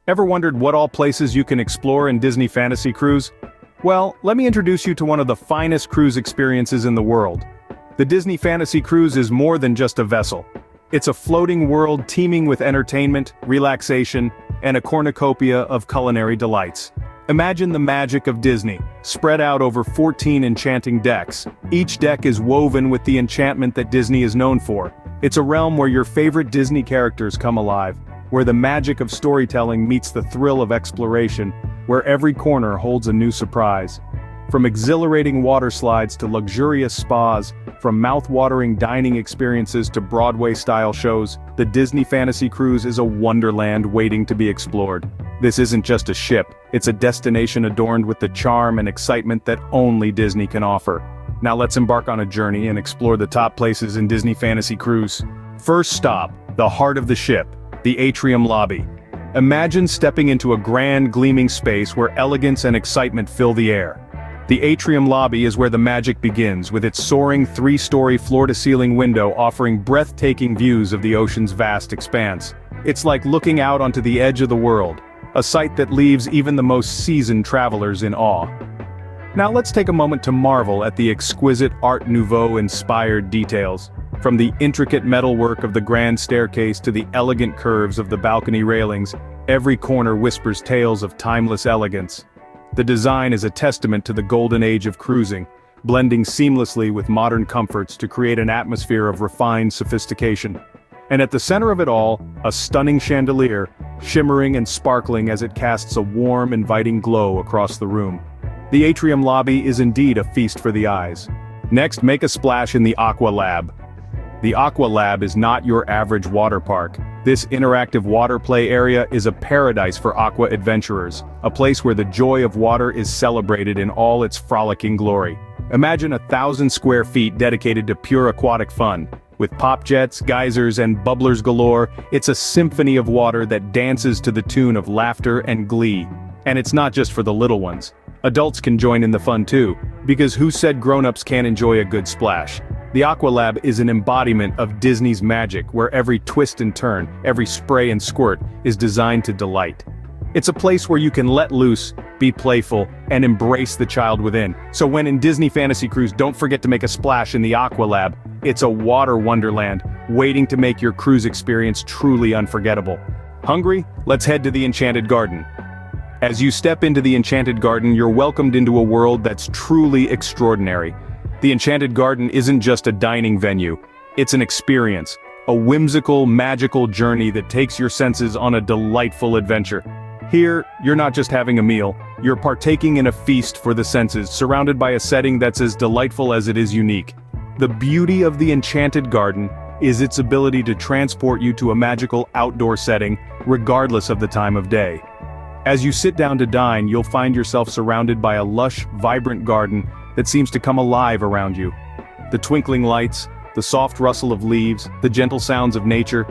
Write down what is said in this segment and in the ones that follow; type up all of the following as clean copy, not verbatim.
Ever wondered what all places you can explore in Disney Fantasy Cruise? Well, let me introduce you to one of the finest cruise experiences in the world. The Disney Fantasy Cruise is more than just a vessel. It's a floating world teeming with entertainment, relaxation, and a cornucopia of culinary delights. Imagine the magic of Disney, spread out over 14 enchanting decks. Each deck is woven with the enchantment that Disney is known for. It's a realm where your favorite Disney characters come alive, where the magic of storytelling meets the thrill of exploration, where every corner holds a new surprise. From exhilarating water slides to luxurious spas, from mouth-watering dining experiences to Broadway-style shows, the Disney Fantasy Cruise is a wonderland waiting to be explored. This isn't just a ship, it's a destination adorned with the charm and excitement that only Disney can offer. Now let's embark on a journey and explore the top places in Disney Fantasy Cruise. First stop, the heart of the ship, the atrium lobby. Imagine stepping into a grand gleaming space where elegance and excitement fill the air. The atrium lobby is where the magic begins, with its soaring 3-story floor-to-ceiling window offering breathtaking views of the ocean's vast expanse. It's like looking out onto the edge of the world, a sight that leaves even the most seasoned travelers in awe. Now let's take a moment to marvel at the exquisite Art Nouveau-inspired details. From the intricate metalwork of the grand staircase to the elegant curves of the balcony railings, every corner whispers tales of timeless elegance. The design is a testament to the golden age of cruising, blending seamlessly with modern comforts to create an atmosphere of refined sophistication. And at the center of it all, a stunning chandelier, shimmering and sparkling as it casts a warm, inviting glow across the room. The atrium lobby is indeed a feast for the eyes. Next, make a splash in the Aqua Lab. The Aqua Lab is not your average water park. This interactive water play area is a paradise for aqua adventurers, a place where the joy of water is celebrated in all its frolicking glory. Imagine 1,000 square feet dedicated to pure aquatic fun. With pop jets, geysers, and bubblers galore, it's a symphony of water that dances to the tune of laughter and glee. And it's not just for the little ones. Adults can join in the fun too, because who said grown-ups can't enjoy a good splash? The Aqua Lab is an embodiment of Disney's magic, where every twist and turn, every spray and squirt, is designed to delight. It's a place where you can let loose, be playful, and embrace the child within. So when in Disney Fantasy Cruise, don't forget to make a splash in the Aqua Lab. It's a water wonderland, waiting to make your cruise experience truly unforgettable. Hungry? Let's head to the Enchanted Garden. As you step into the Enchanted Garden, you're welcomed into a world that's truly extraordinary. The Enchanted Garden isn't just a dining venue, it's an experience, a whimsical, magical journey that takes your senses on a delightful adventure. Here, you're not just having a meal, you're partaking in a feast for the senses, surrounded by a setting that's as delightful as it is unique. The beauty of the Enchanted Garden is its ability to transport you to a magical outdoor setting, regardless of the time of day. As you sit down to dine, you'll find yourself surrounded by a lush, vibrant garden that seems to come alive around you. The twinkling lights, the soft rustle of leaves, the gentle sounds of nature.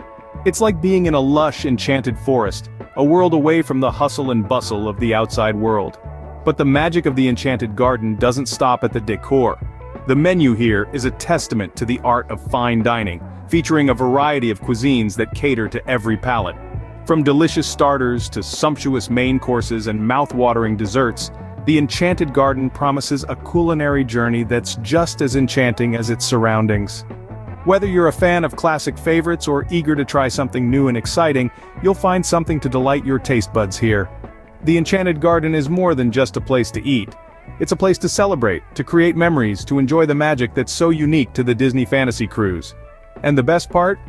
It's like being in a lush, enchanted forest, a world away from the hustle and bustle of the outside world. But the magic of the Enchanted Garden doesn't stop at the decor. The menu here is a testament to the art of fine dining, featuring a variety of cuisines that cater to every palate. From delicious starters to sumptuous main courses and mouth-watering desserts, the Enchanted Garden promises a culinary journey that's just as enchanting as its surroundings. Whether you're a fan of classic favorites or eager to try something new and exciting, you'll find something to delight your taste buds here. The Enchanted Garden is more than just a place to eat. It's a place to celebrate, to create memories, to enjoy the magic that's so unique to the Disney Fantasy Cruise. And the best part?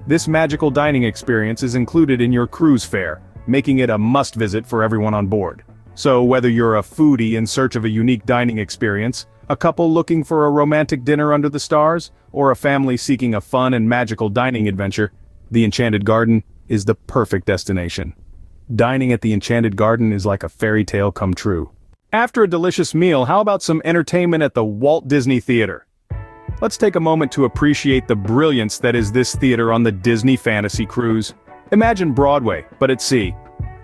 This magical dining experience is included in your cruise fare, making it a must-visit for everyone on board. So whether you're a foodie in search of a unique dining experience, a couple looking for a romantic dinner under the stars, or a family seeking a fun and magical dining adventure, the Enchanted Garden is the perfect destination. Dining at the Enchanted Garden is like a fairy tale come true. After a delicious meal, how about some entertainment at the Walt Disney Theater? Let's take a moment to appreciate the brilliance that is this theater on the Disney Fantasy Cruise. Imagine Broadway, but at sea.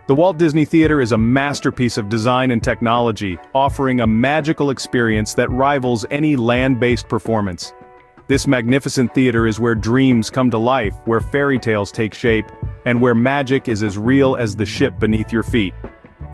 The Walt Disney Theater is a masterpiece of design and technology, offering a magical experience that rivals any land-based performance. This magnificent theater is where dreams come to life, where fairy tales take shape, and where magic is as real as the ship beneath your feet.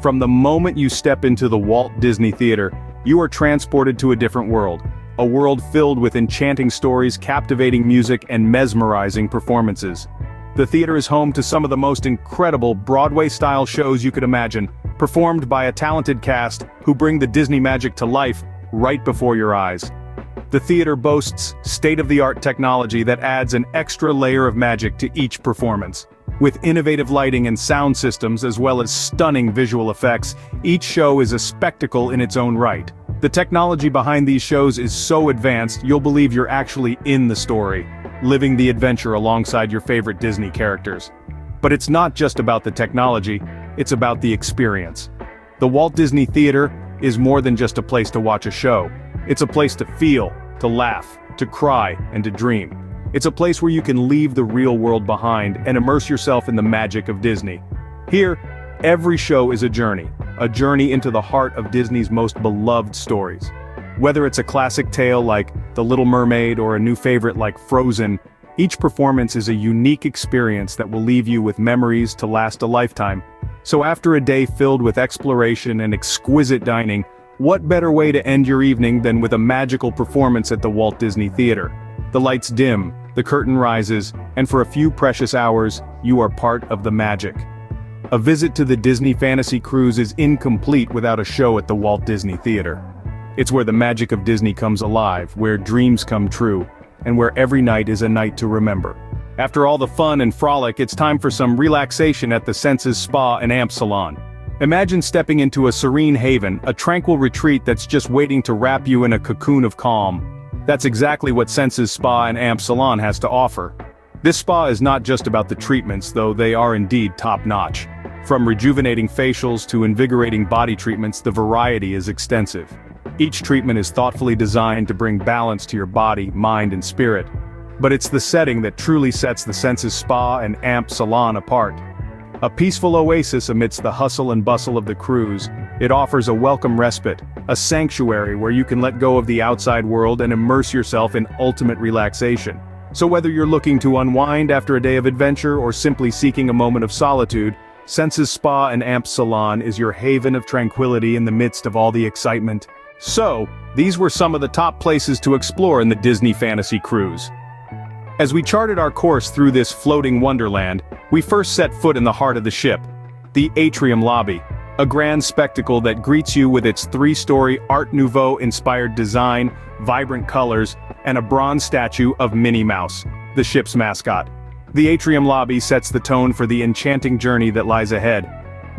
From the moment you step into the Walt Disney Theater, you are transported to a different world. A world filled with enchanting stories, captivating music, and mesmerizing performances. The theater is home to some of the most incredible Broadway-style shows you could imagine, performed by a talented cast who bring the Disney magic to life right before your eyes. The theater boasts state-of-the-art technology that adds an extra layer of magic to each performance. With innovative lighting and sound systems as well as stunning visual effects, each show is a spectacle in its own right. The technology behind these shows is so advanced you'll believe you're actually in the story, living the adventure alongside your favorite Disney characters. But it's not just about the technology, it's about the experience. The Walt Disney Theater is more than just a place to watch a show. It's a place to feel, to laugh, to cry, and to dream. It's a place where you can leave the real world behind and immerse yourself in the magic of Disney. Here, every show is a journey into the heart of Disney's most beloved stories. Whether it's a classic tale like The Little Mermaid or a new favorite like Frozen, each performance is a unique experience that will leave you with memories to last a lifetime. So after a day filled with exploration and exquisite dining, what better way to end your evening than with a magical performance at the Walt Disney Theater? The lights dim, the curtain rises, and for a few precious hours, you are part of the magic. A visit to the Disney Fantasy Cruise is incomplete without a show at the Walt Disney Theater. It's where the magic of Disney comes alive, where dreams come true, and where every night is a night to remember. After all the fun and frolic, it's time for some relaxation at the Senses Spa and Amp Salon. Imagine stepping into a serene haven, a tranquil retreat that's just waiting to wrap you in a cocoon of calm. That's exactly what Senses Spa and Amp Salon has to offer. This spa is not just about the treatments, though they are indeed top-notch. From rejuvenating facials to invigorating body treatments, the variety is extensive. Each treatment is thoughtfully designed to bring balance to your body, mind, and spirit. But it's the setting that truly sets the Senses Spa and Amp Salon apart. A peaceful oasis amidst the hustle and bustle of the cruise, it offers a welcome respite, a sanctuary where you can let go of the outside world and immerse yourself in ultimate relaxation. So whether you're looking to unwind after a day of adventure or simply seeking a moment of solitude, Senses Spa and Amp Salon is your haven of tranquility in the midst of all the excitement. So, these were some of the top places to explore in the Disney Fantasy Cruise. As we charted our course through this floating wonderland, we first set foot in the heart of the ship, the Atrium Lobby, a grand spectacle that greets you with its three-story Art Nouveau-inspired design, vibrant colors, and a bronze statue of Minnie Mouse, the ship's mascot. The Atrium Lobby sets the tone for the enchanting journey that lies ahead.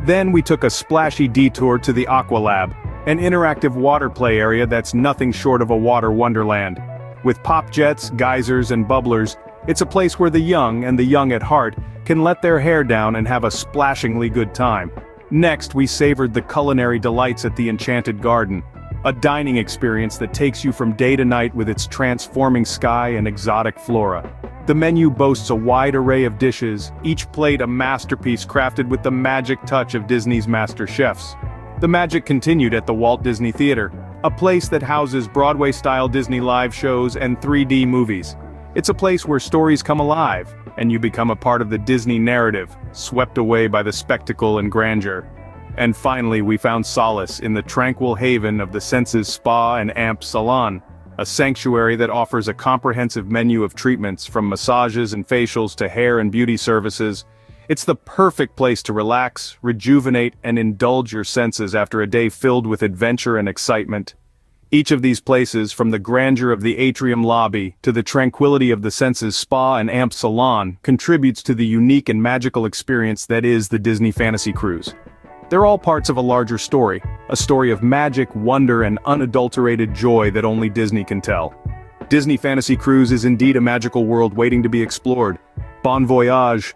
Then we took a splashy detour to the Aqua Lab, an interactive water play area that's nothing short of a water wonderland. With pop jets, geysers, and bubblers, it's a place where the young and the young at heart can let their hair down and have a splashingly good time. Next, we savored the culinary delights at the Enchanted Garden, a dining experience that takes you from day to night with its transforming sky and exotic flora. The menu boasts a wide array of dishes, each plate a masterpiece crafted with the magic touch of Disney's master chefs. The magic continued at the Walt Disney Theater, a place that houses Broadway-style Disney live shows and 3D movies. It's a place where stories come alive, and you become a part of the Disney narrative, swept away by the spectacle and grandeur. And finally, we found solace in the tranquil haven of the Senses Spa and Amp Salon, a sanctuary that offers a comprehensive menu of treatments from massages and facials to hair and beauty services. It's the perfect place to relax, rejuvenate, and indulge your senses after a day filled with adventure and excitement. Each of these places, from the grandeur of the Atrium Lobby to the tranquility of the Senses Spa and Amp Salon, contributes to the unique and magical experience that is the Disney Fantasy Cruise. They're all parts of a larger story, a story of magic, wonder, and unadulterated joy that only Disney can tell. Disney Fantasy Cruise is indeed a magical world waiting to be explored. Bon voyage,